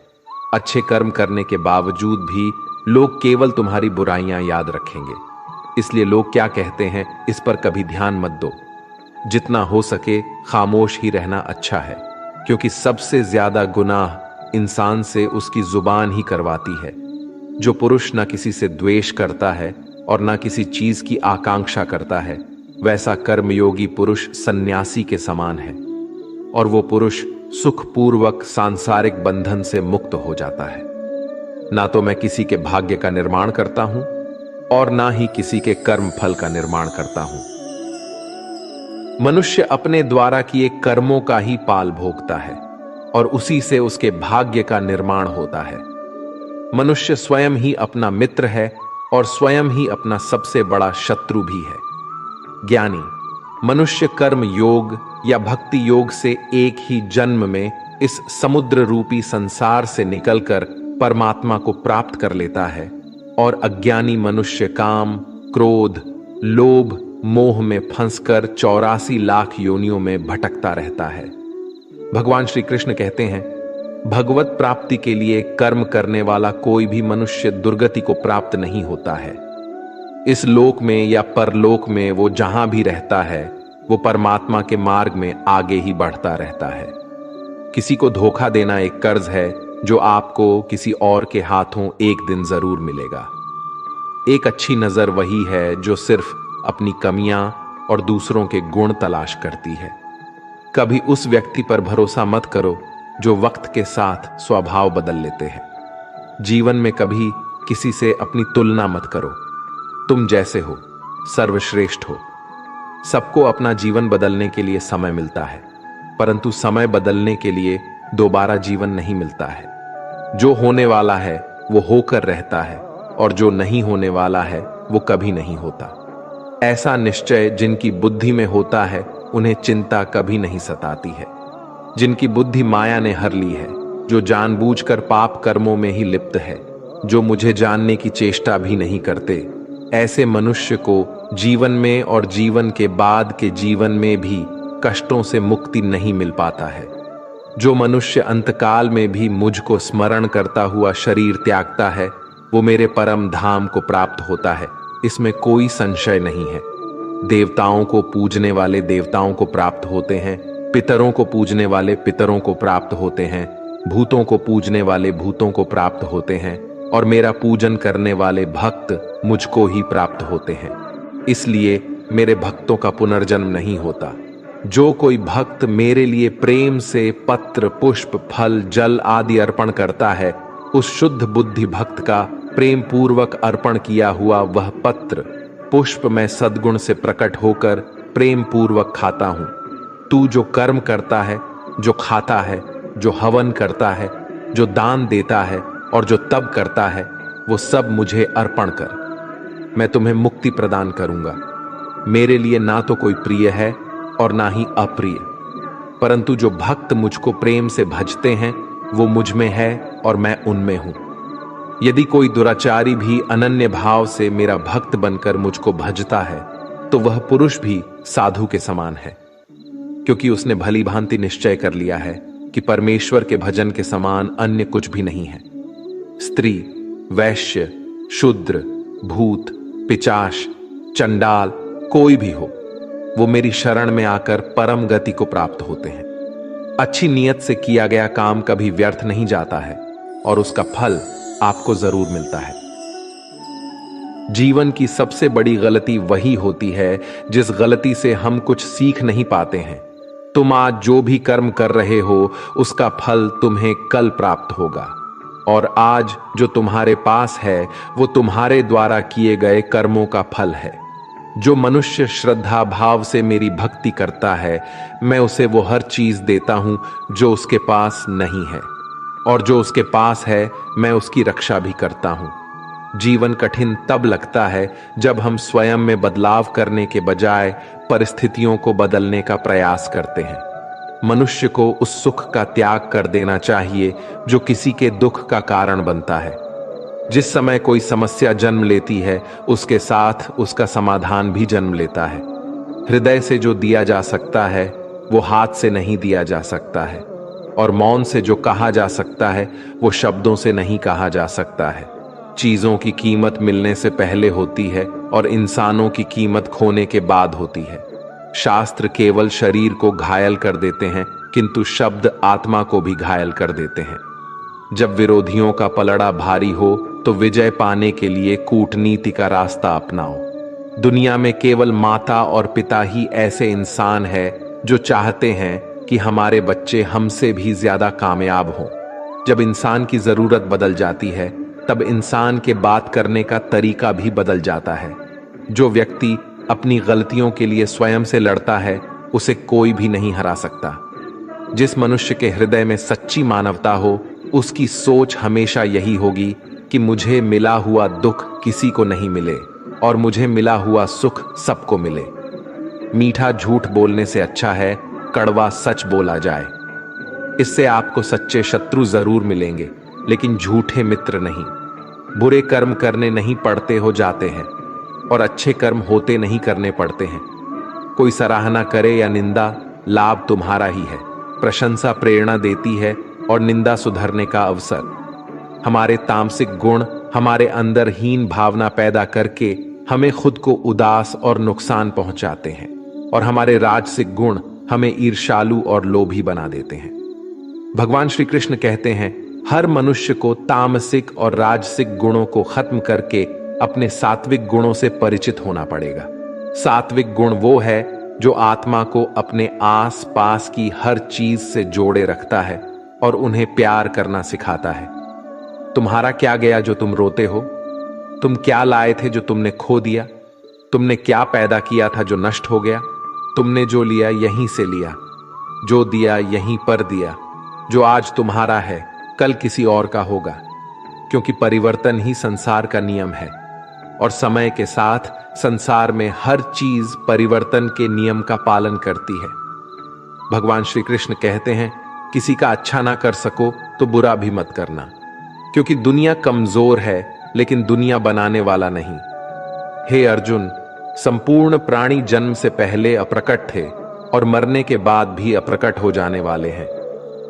अच्छे कर्म करने के बावजूद भी लोग केवल तुम्हारी बुराइयां याद रखेंगे। इसलिए लोग क्या कहते हैं इस पर कभी ध्यान मत दो। जितना हो सके खामोश ही रहना अच्छा है, क्योंकि सबसे ज्यादा गुनाह इंसान से उसकी जुबान ही करवाती है। जो पुरुष ना किसी से द्वेष करता है और ना किसी चीज की आकांक्षा करता है, वैसा कर्मयोगी पुरुष सन्यासी के समान है, और वो पुरुष सुखपूर्वक सांसारिक बंधन से मुक्त हो जाता है। ना तो मैं किसी के भाग्य का निर्माण करता हूं और ना ही किसी के कर्म फल का निर्माण करता हूं। मनुष्य अपने द्वारा किए कर्मों का ही पाल भोगता है और उसी से उसके भाग्य का निर्माण होता है। मनुष्य स्वयं ही अपना मित्र है और स्वयं ही अपना सबसे बड़ा शत्रु भी है। ज्ञानी मनुष्य कर्म योग या भक्ति योग से एक ही जन्म में इस समुद्र रूपी संसार से निकलकर परमात्मा को प्राप्त कर लेता है, और अज्ञानी मनुष्य काम, क्रोध, लोभ, मोह में फंसकर 84 लाख योनियों में भटकता रहता है। भगवान श्री कृष्ण कहते हैं, भगवत प्राप्ति के लिए कर्म करने वाला कोई भी मनुष्य दुर्गति को प्राप्त नहीं होता है। इस लोक में या परलोक में वो जहां भी रहता है, वो परमात्मा के मार्ग में आगे ही बढ़ता रहता है। किसी को धोखा देना एक कर्ज है जो आपको किसी और के हाथों एक दिन जरूर मिलेगा। एक अच्छी नजर वही है जो सिर्फ अपनी कमियां और दूसरों के गुण तलाश करती है। कभी उस व्यक्ति पर भरोसा मत करो जो वक्त के साथ स्वभाव बदल लेते हैं। जीवन में कभी किसी से अपनी तुलना मत करो। तुम जैसे हो सर्वश्रेष्ठ हो। सबको अपना जीवन बदलने के लिए समय मिलता है, परंतु समय बदलने के लिए दोबारा जीवन नहीं मिलता है। जो होने वाला है वो होकर रहता है, और जो नहीं होने वाला है वो कभी नहीं होता। ऐसा निश्चय जिनकी बुद्धि में होता है, उन्हें चिंता कभी नहीं सताती है। जिनकी बुद्धि माया ने हर ली है, जो जानबूझकर पाप कर्मों में ही लिप्त है, जो मुझे जानने की चेष्टा भी नहीं करते, ऐसे मनुष्य को जीवन में और जीवन के बाद के जीवन में भी कष्टों से मुक्ति नहीं मिल पाता है। जो मनुष्य अंतकाल में भी मुझको स्मरण करता हुआ शरीर त्यागता है, वो मेरे परम धाम को प्राप्त होता है, इसमें कोई संशय नहीं है। देवताओं को पूजने वाले देवताओं को प्राप्त होते हैं, पितरों को पूजने वाले पितरों को प्राप्त होते हैं, भूतों को पूजने वाले भूतों को प्राप्त होते हैं, और मेरा पूजन करने वाले भक्त मुझको ही प्राप्त होते हैं। इसलिए मेरे भक्तों का पुनर्जन्म नहीं होता। जो कोई भक्त मेरे लिए प्रेम से पत्र, पुष्प, फल, जल आदि अर्पण करता है, उस शुद्ध बुद्धि भक्त का प्रेम पूर्वक अर्पण किया हुआ वह पत्र, पुष्प मैं सद्गुण से प्रकट होकर प्रेम पूर्वक खाता हूं। तू जो कर्म करता है, जो खाता है, जो हवन करता है, जो दान देता है और जो तप करता है, वो सब मुझे अर्पण कर। मैं तुम्हें मुक्ति प्रदान करूंगा। मेरे लिए ना तो कोई प्रिय है और ना ही अप्रिय, परंतु जो भक्त मुझको प्रेम से भजते हैं वो मुझ में है और मैं उनमें हूं। यदि कोई दुराचारी भी अनन्य भाव से मेरा भक्त बनकर मुझको भजता है, तो वह पुरुष भी साधु के समान है, क्योंकि उसने भली भांति निश्चय कर लिया है कि परमेश्वर के भजन के समान अन्य कुछ भी नहीं है। स्त्री, वैश्य, शूद्र, भूत, पिचाश, चंडाल, कोई भी हो, वो मेरी शरण में आकर परम गति को प्राप्त होते हैं। अच्छी नीयत से किया गया काम कभी व्यर्थ नहीं जाता है और उसका फल आपको जरूर मिलता है। जीवन की सबसे बड़ी गलती वही होती है जिस गलती से हम कुछ सीख नहीं पाते हैं। तुम आज जो भी कर्म कर रहे हो उसका फल तुम्हें कल प्राप्त होगा, और आज जो तुम्हारे पास है वो तुम्हारे द्वारा किए गए कर्मों का फल है। जो मनुष्य श्रद्धा भाव से मेरी भक्ति करता है, मैं उसे वो हर चीज देता हूं जो उसके पास नहीं है, और जो उसके पास है मैं उसकी रक्षा भी करता हूं। जीवन कठिन तब लगता है जब हम स्वयं में बदलाव करने के बजाय परिस्थितियों को बदलने का प्रयास करते हैं। मनुष्य को उस सुख का त्याग कर देना चाहिए जो किसी के दुख का कारण बनता है। जिस समय कोई समस्या जन्म लेती है, उसके साथ उसका समाधान भी जन्म लेता है। हृदय से जो दिया जा सकता है वो हाथ से नहीं दिया जा सकता है, और मौन से जो कहा जा सकता है वो शब्दों से नहीं कहा जा सकता है। चीजों की कीमत मिलने से पहले होती है और इंसानों की कीमत खोने के बाद होती है। शास्त्र केवल शरीर को घायल कर देते हैं, किंतु शब्द आत्मा को भी घायल कर देते हैं। जब विरोधियों का पलड़ा भारी हो तो विजय पाने के लिए कूटनीति का रास्ता अपनाओ। दुनिया में केवल माता और पिता ही ऐसे इंसान हैं जो चाहते हैं कि हमारे बच्चे हमसे भी ज्यादा कामयाब हों। जब इंसान की जरूरत बदल जाती है तब इंसान के बात करने का तरीका भी बदल जाता है। जो व्यक्ति अपनी गलतियों के लिए स्वयं से लड़ता है उसे कोई भी नहीं हरा सकता। जिस मनुष्य के हृदय में सच्ची मानवता हो उसकी सोच हमेशा यही होगी कि मुझे मिला हुआ दुख किसी को नहीं मिले और मुझे मिला हुआ सुख सबको मिले। मीठा झूठ बोलने से अच्छा है कड़वा सच बोला जाए। इससे आपको सच्चे शत्रु जरूर मिलेंगे, लेकिन झूठे मित्र नहीं। बुरे कर्म करने नहीं पड़ते हो जाते हैं, और अच्छे कर्म होते नहीं करने पड़ते हैं। कोई सराहना करे या निंदा, लाभ तुम्हारा ही है। प्रशंसा प्रेरणा देती है और निंदा सुधरने का अवसर। हमारे तामसिक गुण हमारे अंदर हीन भावना पैदा करके हमें खुद को उदास और नुकसान पहुंचाते हैं, और हमारे राजसिक गुण हमें ईर्ष्यालु और लोभी बना देते हैं। भगवान श्री कृष्ण कहते हैं, हर मनुष्य को तामसिक और राजसिक गुणों को खत्म करके अपने सात्विक गुणों से परिचित होना पड़ेगा। सात्विक गुण वो है जो आत्मा को अपने आस पास की हर चीज से जोड़े रखता है और उन्हें प्यार करना सिखाता है। तुम्हारा क्या गया जो तुम रोते हो? तुम क्या लाए थे जो तुमने खो दिया? तुमने क्या पैदा किया था जो नष्ट हो गया? तुमने जो लिया यहीं से लिया, जो दिया यहीं पर दिया। जो आज तुम्हारा है कल किसी और का होगा, क्योंकि परिवर्तन ही संसार का नियम है, और समय के साथ संसार में हर चीज परिवर्तन के नियम का पालन करती है। भगवान श्री कृष्ण कहते हैं, किसी का अच्छा ना कर सको तो बुरा भी मत करना, क्योंकि दुनिया कमजोर है लेकिन दुनिया बनाने वाला नहीं। हे अर्जुन, संपूर्ण प्राणी जन्म से पहले अप्रकट थे और मरने के बाद भी अप्रकट हो जाने वाले हैं,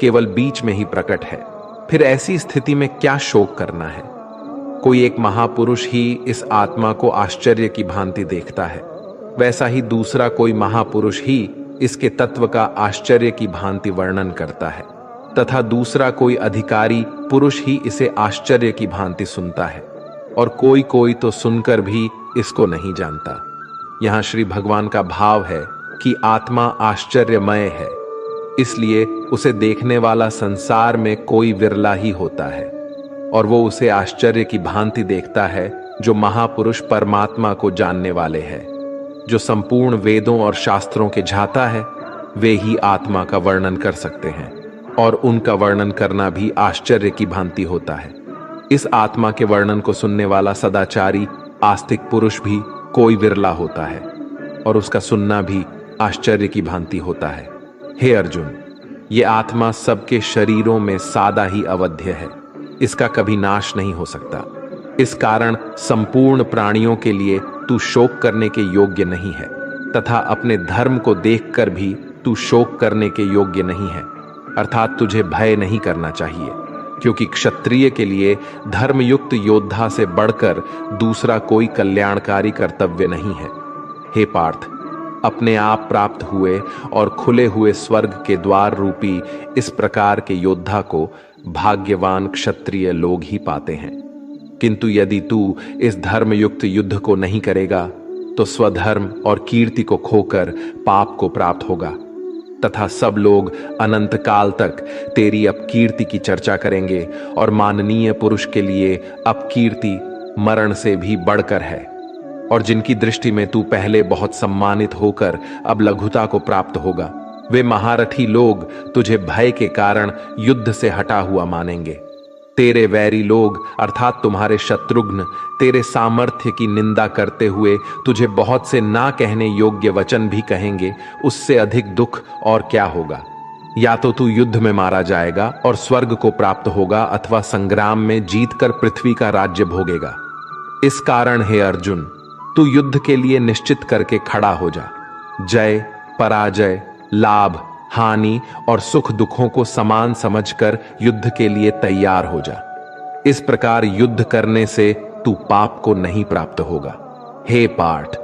केवल बीच में ही प्रकट है। फिर ऐसी स्थिति में क्या शोक करना है? कोई एक महापुरुष ही इस आत्मा को आश्चर्य की भांति देखता है, वैसा ही दूसरा कोई महापुरुष ही इसके तत्व का आश्चर्य की भांति वर्णन करता है, तथा दूसरा कोई अधिकारी पुरुष ही इसे आश्चर्य की भांति सुनता है, और कोई कोई तो सुनकर भी इसको नहीं जानता। यहां श्री भगवान का भाव है कि आत्मा आश्चर्यमय है, इसलिए उसे देखने वाला संसार में कोई विरला ही होता है, और वो उसे आश्चर्य की भांति देखता है जो महापुरुष परमात्मा को जानने वाले हैं। जो संपूर्ण वेदों और शास्त्रों के झाता है वे ही आत्मा का वर्णन कर सकते हैं, और उनका वर्णन करना भी आश्चर्य की भांति होता है। इस आत्मा के वर्णन को सुनने वाला सदाचारी आस्तिक पुरुष भी कोई विरला होता है, और उसका सुनना भी आश्चर्य की भांति होता है। हे अर्जुन, ये आत्मा सबके शरीरों में सादा ही अवध्य है, इसका कभी नाश नहीं हो सकता। इस कारण संपूर्ण प्राणियों के लिए तू शोक करने के योग्य नहीं है, तथा अपने धर्म को देखकर भी तू शोक करने के योग्य नहीं है, अर्थात तुझे भय नहीं करना चाहिए, क्योंकि क्षत्रिय के लिए धर्मयुक्त योद्धा से बढ़कर दूसरा कोई कल्याणकारी कर्तव्य नहीं है। हे पार्थ, अपने आप प्राप्त हुए और खुले हुए स्वर्ग के द्वार रूपी इस प्रकार के योद्धा को भाग्यवान क्षत्रिय लोग ही पाते हैं। किंतु यदि तू इस धर्मयुक्त युद्ध को नहीं करेगा तो स्वधर्म और कीर्ति को खोकर पाप को प्राप्त होगा, तथा सब लोग अनंत काल तक तेरी अपकीर्ति की चर्चा करेंगे, और माननीय पुरुष के लिए अपकीर्ति मरण से भी बढ़कर है। और जिनकी दृष्टि में तू पहले बहुत सम्मानित होकर अब लघुता को प्राप्त होगा, वे महारथी लोग तुझे भय के कारण युद्ध से हटा हुआ मानेंगे। तेरे वैरी लोग अर्थात तुम्हारे शत्रुघ्न तेरे सामर्थ्य की निंदा करते हुए तुझे बहुत से ना कहने योग्य वचन भी कहेंगे। उससे अधिक दुख और क्या होगा? या तो तू युद्ध में मारा जाएगा और स्वर्ग को प्राप्त होगा, अथवा संग्राम में जीतकर पृथ्वी का राज्य भोगेगा। इस कारण हे अर्जुन, तू युद्ध के लिए निश्चित करके खड़ा हो जा। जय, पराजय, लाभ, हानि और सुख दुखों को समान समझकर युद्ध के लिए तैयार हो जा। इस प्रकार युद्ध करने से तू पाप को नहीं प्राप्त होगा। हे पार्थ,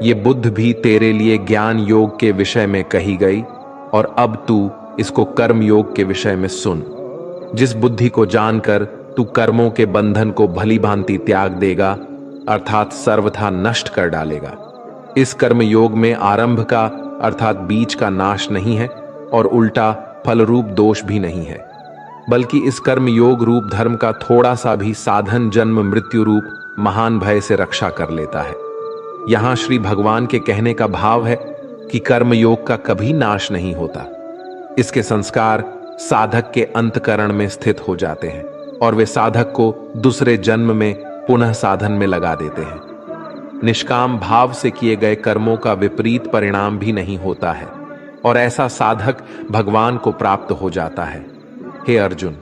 ये बुद्ध भी तेरे लिए ज्ञान योग के विषय में कही गई, और अब तू इसको कर्म योग के विषय में सुन। जिस बुद्धि को जानकर तू कर्मों के बंधन को भली भांति त्याग देगा, अर्थात सर्वथा नष्ट कर डालेगा। इस कर्म योग में आरंभ का अर्थात बीज का नाश नहीं है, और उल्टा फल रूप दोष भी नहीं है, बल्कि इस कर्म योग रूप धर्म का थोड़ा सा भी साधन जन्म मृत्यु रूप महान भय से रक्षा कर लेता है। यहां श्री भगवान के कहने का भाव है कि कर्म योग का कभी नाश नहीं होता। इसके संस्कार साधक के अंतकरण में स्थित हो जाते हैं, और वे साधक को दूसरे जन्म में पुनः साधन में लगा देते हैं। निष्काम भाव से किए गए कर्मों का विपरीत परिणाम भी नहीं होता है, और ऐसा साधक भगवान को प्राप्त हो जाता है। हे अर्जुन,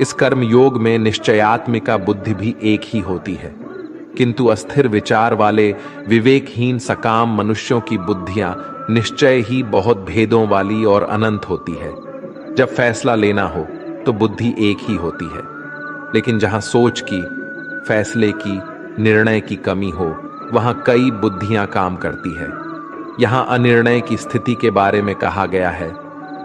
इस कर्म योग में निश्चयात्मिका बुद्धि भी एक ही होती है, किंतु अस्थिर विचार वाले विवेकहीन सकाम मनुष्यों की बुद्धियां निश्चय ही बहुत भेदों वाली और अनंत होती है। जब फैसला लेना हो तो बुद्धि एक ही होती है, लेकिन जहां सोच की, फैसले की, निर्णय की कमी हो, वहां कई बुद्धियां काम करती है। यहां अनिर्णय की स्थिति के बारे में कहा गया है।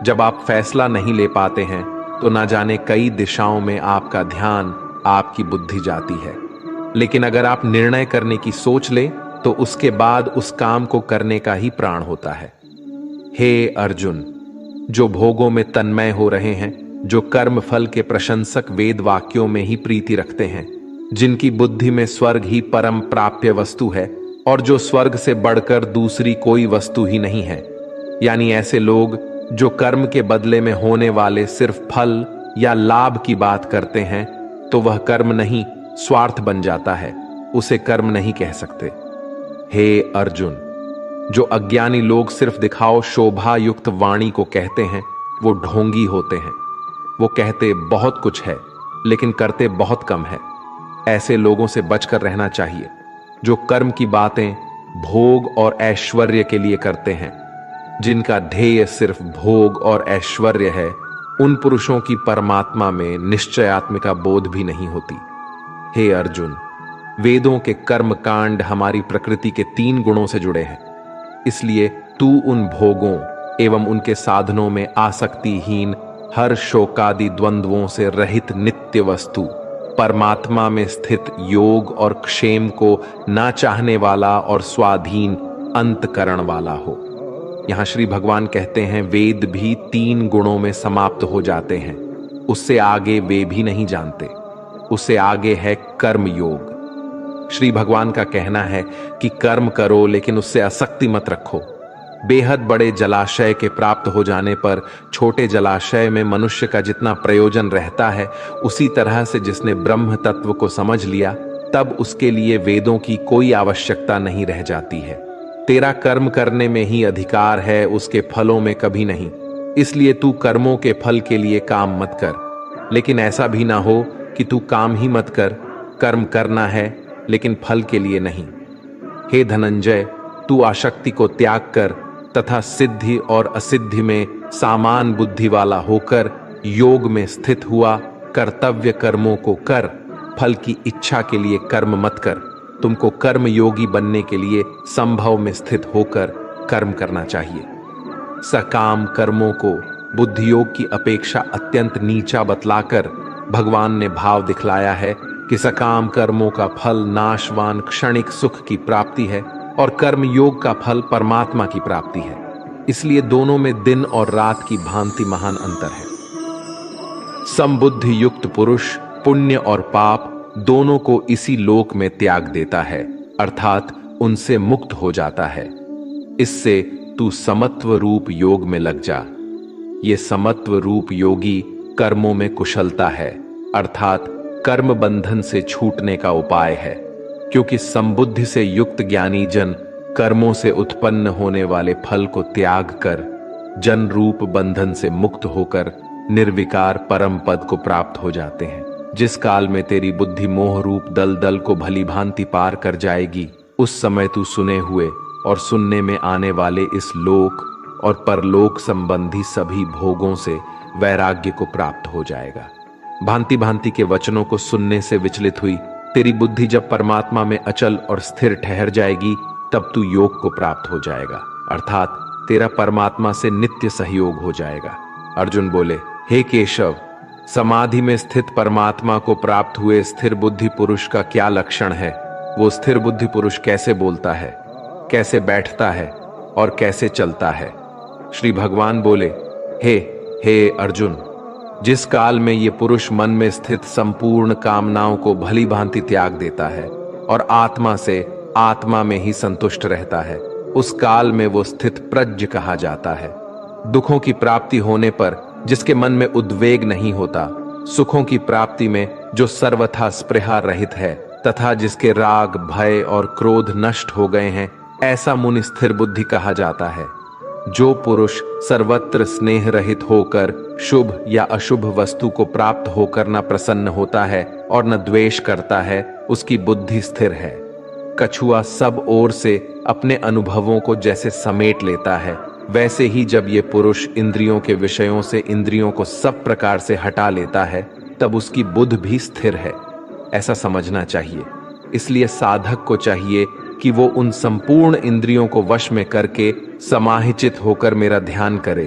जब आप फैसला नहीं ले पाते हैं तो ना जाने कई दिशाओं में आपका ध्यान, आपकी बुद्धि जाती है। लेकिन अगर आप निर्णय करने की सोच लें तो उसके बाद उस काम को करने का ही प्राण होता है। हे अर्जुन, जो भोगों में तन्मय हो रहे हैं, जो कर्म फल के प्रशंसक वेद वाक्यों में ही प्रीति रखते हैं, जिनकी बुद्धि में स्वर्ग ही परम प्राप्य वस्तु है और जो स्वर्ग से बढ़कर दूसरी कोई वस्तु ही नहीं है, यानी ऐसे लोग जो कर्म के बदले में होने वाले सिर्फ फल या लाभ की बात करते हैं, तो वह कर्म नहीं स्वार्थ बन जाता है, उसे कर्म नहीं कह सकते। हे अर्जुन, जो अज्ञानी लोग सिर्फ दिखाओ शोभा युक्त वाणी को कहते हैं, वो ढोंगी होते हैं। वो कहते बहुत कुछ है लेकिन करते बहुत कम है। ऐसे लोगों से बचकर रहना चाहिए जो कर्म की बातें भोग और ऐश्वर्य के लिए करते हैं। जिनका ध्येय सिर्फ भोग और ऐश्वर्य है, उन पुरुषों की परमात्मा में निश्चयात्मिका बोध भी नहीं होती। हे अर्जुन, वेदों के कर्म कांड हमारी प्रकृति के 3 गुणों से जुड़े हैं, इसलिए तू उन भोगों एवं उनके साधनों में आसक्तिहीन, हर शोकादि द्वंद्वों से रहित नित्य वस्तु परमात्मा में स्थित योग और क्षेम को ना चाहने वाला और स्वाधीन अंतकरण वाला हो। यहां श्री भगवान कहते हैं वेद भी 3 गुणों में समाप्त हो जाते हैं, उससे आगे वे भी नहीं जानते। उससे आगे है कर्म योग। श्री भगवान का कहना है कि कर्म करो लेकिन उससे आसक्ति मत रखो। बेहद बड़े जलाशय के प्राप्त हो जाने पर छोटे जलाशय में मनुष्य का जितना प्रयोजन रहता है, उसी तरह से जिसने ब्रह्म तत्व को समझ लिया, तब उसके लिए वेदों की कोई आवश्यकता नहीं रह जाती है। तेरा कर्म करने में ही अधिकार है, उसके फलों में कभी नहीं। इसलिए तू कर्मों के फल के लिए काम मत कर, लेकिन ऐसा भी ना हो कि तू काम ही मत कर, कर्म करना है लेकिन फल के लिए नहीं। हे धनंजय, तू आसक्ति को त्याग कर तथा सिद्धि और असिद्धि में सामान बुद्धि वाला होकर योग में स्थित हुआ। कर्तव्य कर्मों को कर, फल की इच्छा के लिए कर्म मत कर। तुमको कर्म योगी बनने के लिए संभव में स्थित होकर कर्म करना चाहिए। सकाम कर्मों को बुद्धि योग की अपेक्षा अत्यंत नीचा बतलाकर भगवान ने भाव दिखलाया है कि सकाम कर्मों का फल नाशवान क्षणिक सुख की प्राप्ति है और कर्म योग का फल परमात्मा की प्राप्ति है। इसलिए दोनों में दिन और रात की भांति महान अंतर है। समबुद्धि युक्त पुरुष पुण्य और पाप दोनों को इसी लोक में त्याग देता है, अर्थात उनसे मुक्त हो जाता है। इससे तू समत्व रूप योग में लग जा। ये समत्व रूप योगी कर्मों में कुशलता है, अर्थात कर्म बंधन से छूटने का उपाय है। क्योंकि समबुद्धि से युक्त ज्ञानी जन कर्मों से उत्पन्न होने वाले फल को त्याग कर जन रूप बंधन से मुक्त होकर निर्विकार परम पद को प्राप्त हो जाते हैं। जिस काल में तेरी बुद्धि मोह रूप दलदल को भली भांति पार कर जाएगी, उस समय तू सुने हुए और सुनने में आने वाले इस लोक और परलोक संबंधी सभी भोगों से वैराग्य को प्राप्त हो जाएगा। भांति भांति के वचनों को सुनने से विचलित हुई तेरी बुद्धि जब परमात्मा में अचल और स्थिर ठहर जाएगी, तब तू योग को प्राप्त हो जाएगा, अर्थात तेरा परमात्मा से नित्य सहयोग हो जाएगा। अर्जुन बोले, हे केशव, समाधि में स्थित परमात्मा को प्राप्त हुए स्थिर बुद्धि पुरुष का क्या लक्षण है? वो स्थिर बुद्धि पुरुष कैसे बोलता है, कैसे बैठता है और कैसे चलता है? श्री भगवान बोले, हे अर्जुन, जिस काल में ये पुरुष मन में स्थित संपूर्ण कामनाओं को भली भांति त्याग देता है और आत्मा से आत्मा में ही संतुष्ट रहता है, उस काल में वो स्थित प्रज्ञ कहा जाता है। दुखों की प्राप्ति होने पर जिसके मन में उद्वेग नहीं होता, सुखों की प्राप्ति में जो सर्वथा स्पृहा रहित है तथा जिसके राग भय और क्रोध नष्ट हो गए हैं, ऐसा मुनि स्थिर बुद्धि कहा जाता है। जो पुरुष सर्वत्र स्नेह रहित होकर शुभ या अशुभ वस्तु को प्राप्त होकर न प्रसन्न होता है और न द्वेष करता है, उसकी बुद्धि स्थिर है। कछुआ सब ओर से अपने अनुभवों को जैसे समेट लेता है, वैसे ही जब ये पुरुष इंद्रियों के विषयों से इंद्रियों को सब प्रकार से हटा लेता है, तब उसकी बुद्धि भी स्थिर है, ऐसा समझना चाहिए। इसलिए साधक को चाहिए कि वो उन संपूर्ण इंद्रियों को वश में करके समाहित होकर मेरा ध्यान करे,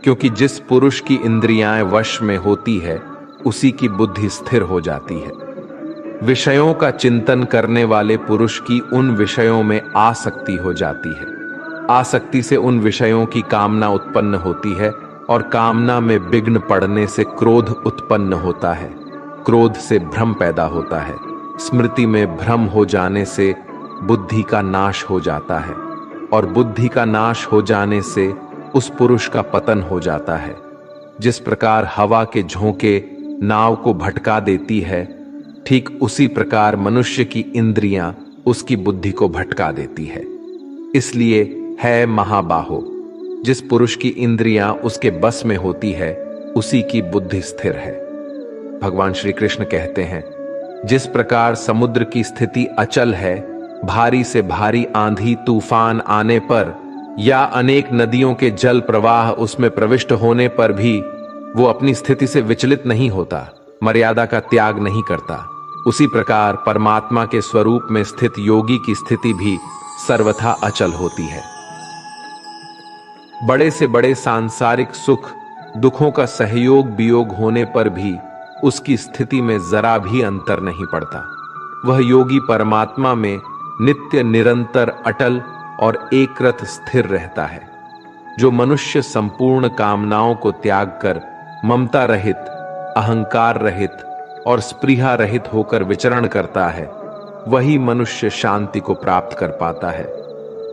क्योंकि जिस पुरुष की इंद्रियां वश में होती है, उसी की बुद्धि स्थिर हो जाती है। विषयों का चिंतन करने वाले पुरुष की उन विषयों में आसक्ति हो जाती है। आसक्ति से उन विषयों की कामना उत्पन्न होती है और कामना में विघ्न पड़ने से क्रोध उत्पन्न होता है। क्रोध से भ्रम पैदा होता है। स्मृति में भ्रम हो जाने से बुद्धि का नाश हो जाता है और बुद्धि का नाश हो जाने से उस पुरुष का पतन हो जाता है। जिस प्रकार हवा के झोंके नाव को भटका देती है, ठीक उसी प्रकार मनुष्य की इंद्रियां उसकी बुद्धि को भटका देती है। इसलिए है महाबाहो, जिस पुरुष की इंद्रियां उसके बस में होती है, उसी की बुद्धि स्थिर है। भगवान श्री कृष्ण कहते हैं, जिस प्रकार समुद्र की स्थिति अचल है, भारी से भारी आंधी तूफान आने पर या अनेक नदियों के जल प्रवाह उसमें प्रविष्ट होने पर भी वो अपनी स्थिति से विचलित नहीं होता, मर्यादा का त्याग नहीं करता, उसी प्रकार परमात्मा के स्वरूप में स्थित योगी की स्थिति भी सर्वथा अचल होती है। बड़े से बड़े सांसारिक सुख दुखों का सहयोग वियोग होने पर भी उसकी स्थिति में जरा भी अंतर नहीं पड़ता। वह योगी परमात्मा में नित्य निरंतर अटल और एकरत स्थिर रहता है। जो मनुष्य संपूर्ण कामनाओं को त्याग कर ममता रहित, अहंकार रहित और स्पृहा रहित होकर विचरण करता है, वही मनुष्य शांति को प्राप्त कर पाता है।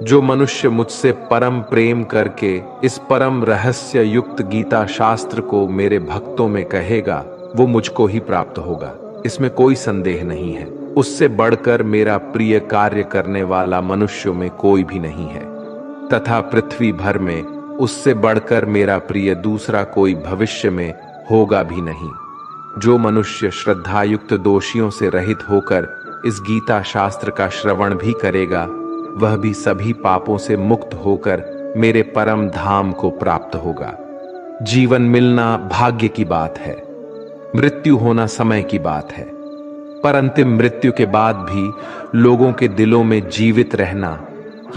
जो मनुष्य मुझसे परम प्रेम करके इस परम रहस्य युक्त गीता शास्त्र को मेरे भक्तों में कहेगा, वो मुझको ही प्राप्त होगा, इसमें कोई संदेह नहीं है। उससे बढ़कर मेरा प्रिय कार्य करने वाला मनुष्यों में कोई भी नहीं है, तथा पृथ्वी भर में उससे बढ़कर मेरा प्रिय दूसरा कोई भविष्य में होगा भी नहीं। जो मनुष्य श्रद्धायुक्त दोषियों से रहित होकर इस गीता शास्त्र का श्रवण भी करेगा, वह भी सभी पापों से मुक्त होकर मेरे परम धाम को प्राप्त होगा। जीवन मिलना भाग्य की बात है, मृत्यु होना समय की बात है, पर अंतिम मृत्यु के बाद भी लोगों के दिलों में जीवित रहना,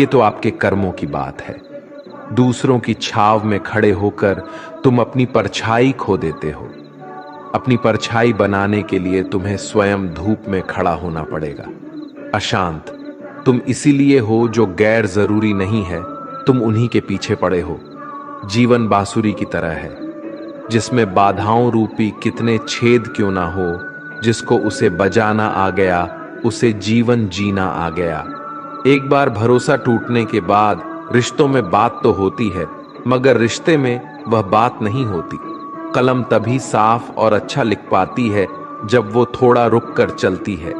ये तो आपके कर्मों की बात है। दूसरों की छाव में खड़े होकर तुम अपनी परछाई खो देते हो। अपनी परछाई बनाने के लिए तुम्हें स्वयं धूप में खड़ा होना पड़ेगा। अशांत तुम इसीलिए हो जो गैर जरूरी नहीं है, तुम उन्हीं के पीछे पड़े हो। जीवन बांसुरी की तरह है, जिसमें बाधाओं रूपी कितने छेद क्यों ना हो, जिसको उसे बजाना आ गया, उसे जीवन जीना आ गया। एक बार भरोसा टूटने के बाद रिश्तों में बात तो होती है, मगर रिश्ते में वह बात नहीं होती। कलम तभी साफ और अच्छा लिख पाती है जब वो थोड़ा रुक कर चलती है।